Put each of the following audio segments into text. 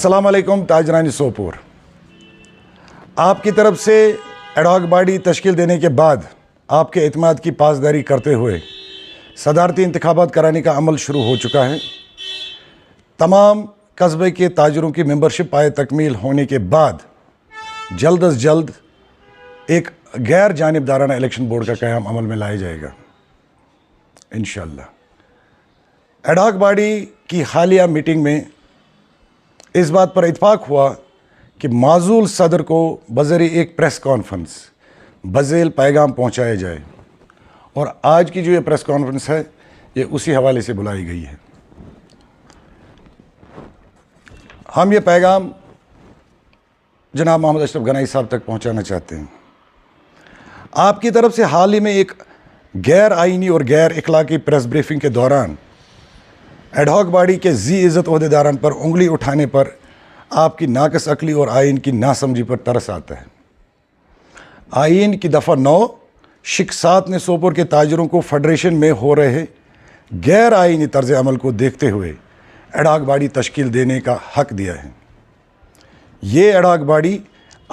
अस्सलाम वालेकुम। ताजरानी सोपोर आपकी तरफ से एडहॉक बॉडी तश्कील देने के बाद आपके एतमाद की पासदारी करते हुए सदारती इंतखाबात कराने का अमल शुरू हो चुका है। तमाम कस्बे के ताजरों की मेंबरशिप आय तकमील होने के बाद जल्द अज जल्द एक गैर जानिबदाराना इलेक्शन बोर्ड का क़याम अमल में लाया जाएगा इंशाअल्लाह। एडहॉक बॉडी की हालिया मीटिंग में इस बात पर इत्फाक हुआ कि माजूल सदर को बज़री एक प्रेस कॉन्फ्रेंस बज़ेल पैगाम पहुंचाया जाए और आज की जो ये प्रेस कॉन्फ्रेंस है ये उसी हवाले से बुलाई गई है। हम ये पैगाम जनाब मोहम्मद अशरफ गनाई साहब तक पहुंचाना चाहते हैं। आपकी तरफ से हाल ही में एक गैर आइनी और गैर इखलाकी प्रेस ब्रीफिंग के दौरान एडहॉक बॉडी के जी इज़्ज़त ओहदेदारान पर उंगली उठाने पर आपकी नाकस अकली और आइन की नासमझी पर तरस आता है। आइन की दफ़ा 9 शिक 7 ने सोपोर के ताजरों को फेडरेशन में हो रहे गैर आइनी तर्ज अमल को देखते हुए एडहॉक बॉडी तश्कील देने का हक दिया है। ये एडहॉक बॉडी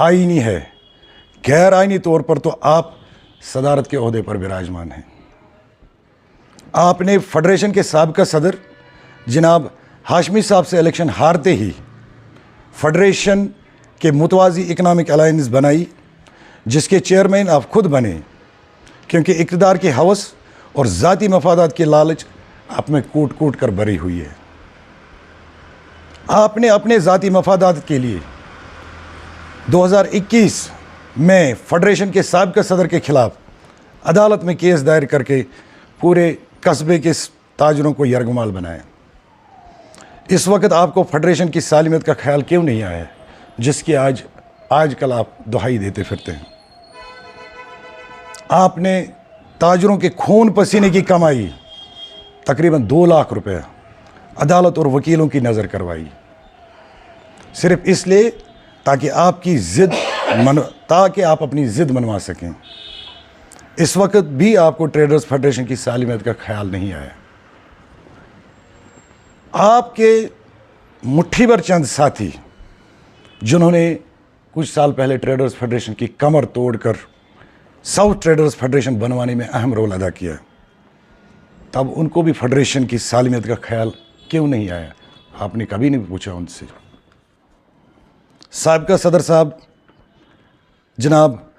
आइनी है, गैर आइनी तौर पर तो आप सदारत के ओहदे पर विराजमान हैं। आपने फेडरेशन के साबिक़ा सदर जनाब हाशमी साहब से इलेक्शन हारते ही फेडरेशन के मुतवाज़ी इकनॉमिक अलायंस बनाई, जिसके चेयरमैन आप खुद बने, क्योंकि इक़्तिदार की हवस और ज़ाती मफादात की लालच आप में कूट कूट कर भरी हुई है। आपने अपने ज़ाती मफादात के लिए 2021 में फेडरेशन के साबिक़ा सदर के ख़िलाफ़ अदालत में केस दायर करके पूरे कस्बे के ताजरों को यरगमाल बनाया। इस वक्त आपको फेडरेशन की सालिमियत का ख्याल क्यों नहीं आया, जिसकी आजकल आप दुहाई देते फिरते हैं। आपने ताजरों के खून पसीने की कमाई तकरीबन 2 लाख रुपए अदालत और वकीलों की नज़र करवाई, सिर्फ इसलिए ताकि आप अपनी ज़िद मनवा सकें। इस वक्त भी आपको ट्रेडर्स फेडरेशन की सालिमियत का ख्याल नहीं आया। आपके मुट्ठी भर चंद साथी जिन्होंने कुछ साल पहले ट्रेडर्स फेडरेशन की कमर तोड़कर साउथ ट्रेडर्स फेडरेशन बनवाने में अहम रोल अदा किया, तब उनको भी फेडरेशन की सालिमियत का ख्याल क्यों नहीं आया? आपने कभी नहीं पूछा उनसे। साबिक़ा सदर साहब जनाब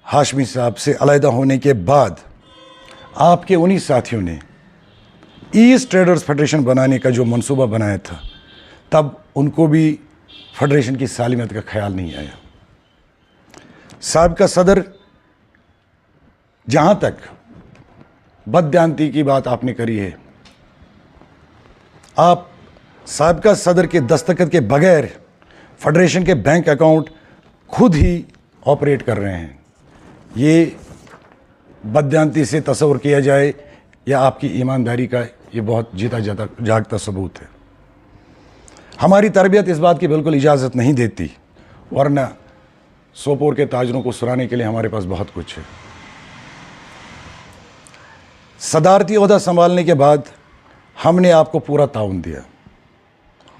हाशमी साहब से अलहदा होने के बाद आपके उन्हीं साथियों ने ईस्ट ट्रेडर्स फेडरेशन बनाने का जो मंसूबा बनाया था, तब उनको भी फेडरेशन की सालिमियत का ख्याल नहीं आया। साबिक़ा सदर, जहाँ तक बददियानती की बात आपने करी है, आप साबिक़ा सदर के दस्तखत के बगैर फेडरेशन के बैंक अकाउंट खुद ही ऑपरेट कर रहे हैं। ये बददियानती से तस्वर किया जाए या आपकी ईमानदारी का ये बहुत जीता जागता सबूत है। हमारी तरबियत इस बात की बिल्कुल इजाज़त नहीं देती, वरना सोपोर के ताजरों को सुनाने के लिए हमारे पास बहुत कुछ है। सदारती ओहदा संभालने के बाद हमने आपको पूरा ताउन दिया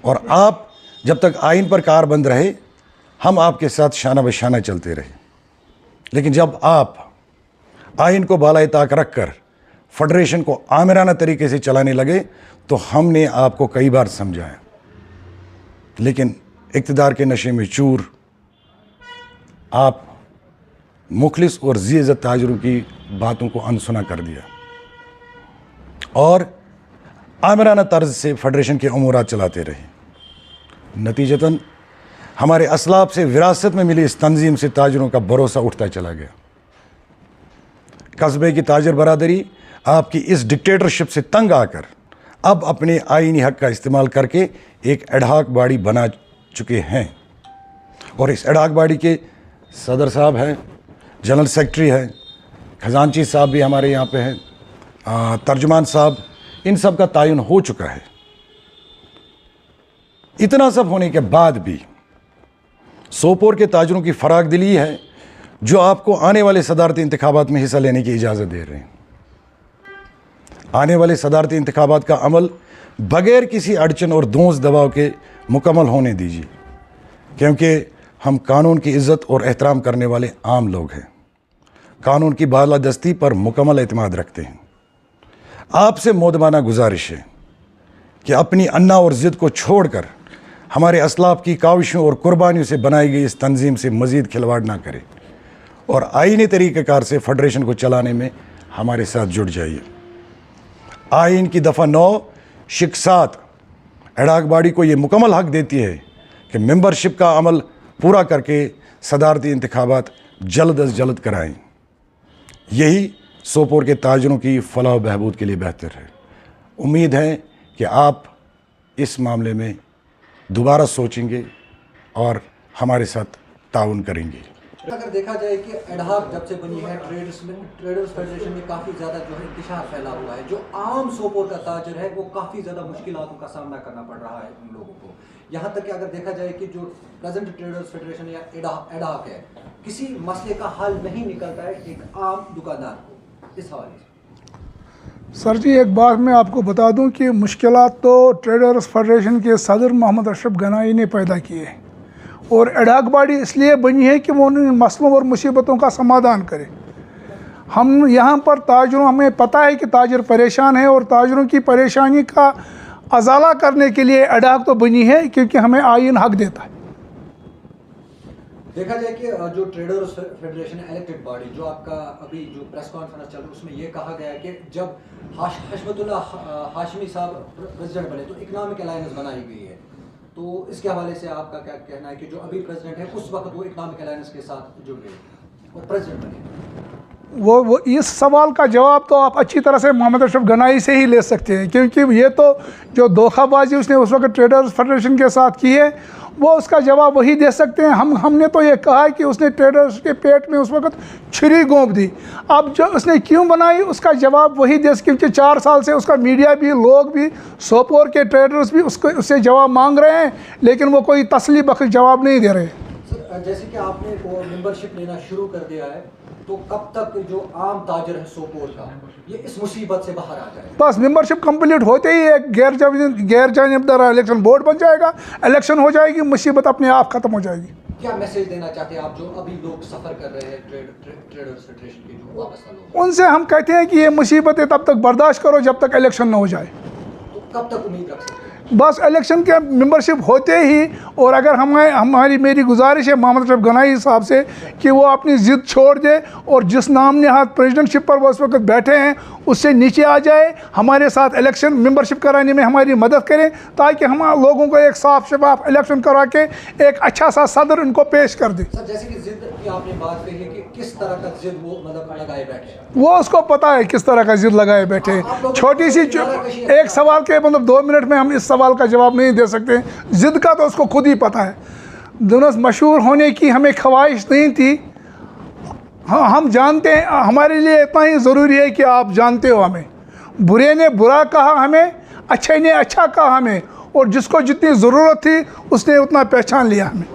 और आप जब तक आइन पर कारबंद रहे, हम आपके साथ शाना बशाना चलते रहे। लेकिन जब आप आइन को बालाए ताक रख कर फेडरेशन को आमिराना तरीके से चलाने लगे, तो हमने आपको कई बार समझाया, लेकिन इक़्तिदार के नशे में चूर आप मुखलिस और ज़ी-इज़्ज़त ताजरों की बातों को अनसुना कर दिया और आमिराना तर्ज से फेडरेशन के उमूरात चलाते रहे। नतीजतन हमारे असलाफ से विरासत में मिली इस तंजीम से ताजरों का भरोसा उठता चला गया। कस्बे की ताजर बरादरी आपकी इस डिक्टेटरशिप से तंग आकर अब अपने आईनी हक का इस्तेमाल करके एक एडहॉक बॉडी बना चुके हैं और इस एडहॉक बॉडी के सदर साहब हैं, जनरल सेक्रेटरी हैं, खजानची साहब भी हमारे यहाँ पे हैं, तर्जुमान साहब, इन सब का तायुन हो चुका है। इतना सब होने के बाद भी सोपोर के ताजरों की फराग दिली है जो आपको आने वाले सदारती इंतखाबात में हिस्सा लेने की इजाज़त दे रहे हैं। आने वाले सदारती इंतखाबात का अमल बगैर किसी अड़चन और दोंस दबाव के मुकम्मल होने दीजिए, क्योंकि हम कानून की इज़्ज़त और एहतराम करने वाले आम लोग हैं, कानून की बालादस्ती पर मुकम्मल एतमाद रखते हैं। आपसे मोदबाना गुजारिश है कि अपनी अन्ना और ज़िद को छोड़कर हमारे असलाफ की काविशों और कुर्बानियों से बनाई गई इस तंजीम से मज़ीद खिलवाड़ ना करें और आईनी तरीक़ेकार से फेडरेशन को चलाने में हमारे साथ जुड़ जाइए। आइन की दफ़ा 9 शिक 7 एडाक बॉडी को ये मुकम्मल हक देती है कि मेंबरशिप का अमल पूरा करके सदारती इंतखाबात जल्द अज जल्द कराएं। यही सोपोर के ताजरों की फलाह बहबूद के लिए बेहतर है। उम्मीद है कि आप इस मामले में दोबारा सोचेंगे और हमारे साथ ताउन करेंगे। अगर देखा जाए कि एडहॉक जब से बनी है ट्रेडर्स फेडरेशन में काफ़ी ज़्यादा जो है इंतशार फैला हुआ है। जो आम सोपोर का ताजर है वो काफ़ी ज़्यादा मुश्किलातों का सामना करना पड़ रहा है उन लोगों को। यहाँ तक कि अगर देखा जाए कि जो प्रेजेंट ट्रेडर्स फेडरेशन या एडहॉक है, किसी मसले का हल नहीं निकलता है एक आम दुकानदार को। इस हवाले से सर जी एक बात मैं आपको बता दूं कि मुश्किलात तो ट्रेडर्स फेडरेशन के सदर मोहम्मद अशरफ गनाई ने पैदा किए हैं और एडहॉक बॉडी इसलिए बनी है कि वो उन मसलों और मुसीबतों का समाधान करे। हम यहाँ पर ताजरों, हमें पता है कि ताजर परेशान है और ताजरों की परेशानी का अजाला करने के लिए एडहॉक तो बनी है क्योंकि हमें आइन हक देता है। देखा जाए कि जो ट्रेडर्स फेडरेशन इलेक्टेड बॉडी जो आपका अभी जो प्रेस कॉन्फ्रेंस चल रहा है उसमें ये कहा गया है कि जब हशमतुल्लाह हाशमी साहब प्रेसिडेंट बने तो इकनॉमिक अलायंस बनाई गई है। तो इसके हवाले से आपका क्या कहना है कि जो अभी प्रेसिडेंट है उस वक्त वो इकनॉमिक अलायंस के साथ जुड़ गए और प्रेसिडेंट बने? वो इस सवाल का जवाब तो आप अच्छी तरह से मोहम्मद अशरफ गनाई से ही ले सकते हैं, क्योंकि ये तो जो धोखाबाजी उसने उस वक्त ट्रेडर्स फेडरेशन के साथ की है वो उसका जवाब वही दे सकते हैं। हमने तो ये कहा है कि उसने ट्रेडर्स के पेट में उस वक्त छुरी घोंप दी। अब जो उसने क्यों बनाई उसका जवाब वही दे, क्योंकि 4 साल से उसका मीडिया भी, लोग भी, सोपोर के ट्रेडर्स भी उससे जवाब मांग रहे हैं, लेकिन वो कोई तसल्ली बख्श जवाब नहीं दे रहे। सर जैसे कि आपने वो मेंबरशिप लेना शुरू कर दिया है तो कब तक जो आम ताजर है सोपोर का ये इस मुसीबत से बाहर आ जाए? बस मेंबरशिप कंप्लीट होते ही एक गैर जानिबदार इलेक्शन बोर्ड बन जाएगा, इलेक्शन हो जाएगी, मुसीबत अपने आप ख़त्म हो जाएगी। क्या मैसेज देना चाहते हैं आप जो अभी लोग सफ़र कर रहे हैं ट्रेडर्स फेडरेशन के जो वापस लोग? उनसे हम कहते हैं कि ये मुसीबतें तब तक बर्दाश्त करो जब तक इलेक्शन न हो जाए। तो कब तक उम्मीद रख सकते हैं? बस इलेक्शन के मेंबरशिप होते ही, और अगर मेरी गुजारिश है मोहम्मद अशरफ गनाई साहब से कि वो अपनी ज़िद छोड़ दे और जिस नाम नहाद प्रेसिडेंटशिप पर वो उस वक्त बैठे हैं उससे नीचे आ जाए, हमारे साथ इलेक्शन मेंबरशिप कराने में हमारी मदद करें ताकि हम लोगों को एक साफ शफाफ इलेक्शन करा के एक अच्छा सा सदर उनको पेश कर दे। सर जैसे कि ज़िद की आपने बात कही है कि किस तरह का ज़िद वो मतलब लगाए बैठे हैं, वो उसको पता है किस तरह का ज़िद लगाए बैठे हैं। छोटी सी एक सवाल के मतलब 2 मिनट में हम इस सवाल का जवाब नहीं दे सकते। ज़िद का तो उसको खुद ही पता है। दोनों मशहूर होने की हमें ख्वाहिश नहीं थी। हाँ हम जानते हैं, हमारे लिए इतना ही ज़रूरी है कि आप जानते हो हमें। बुरे ने बुरा कहा हमें, अच्छे ने अच्छा कहा हमें, और जिसको जितनी ज़रूरत थी उसने उतना पहचान लिया हमें।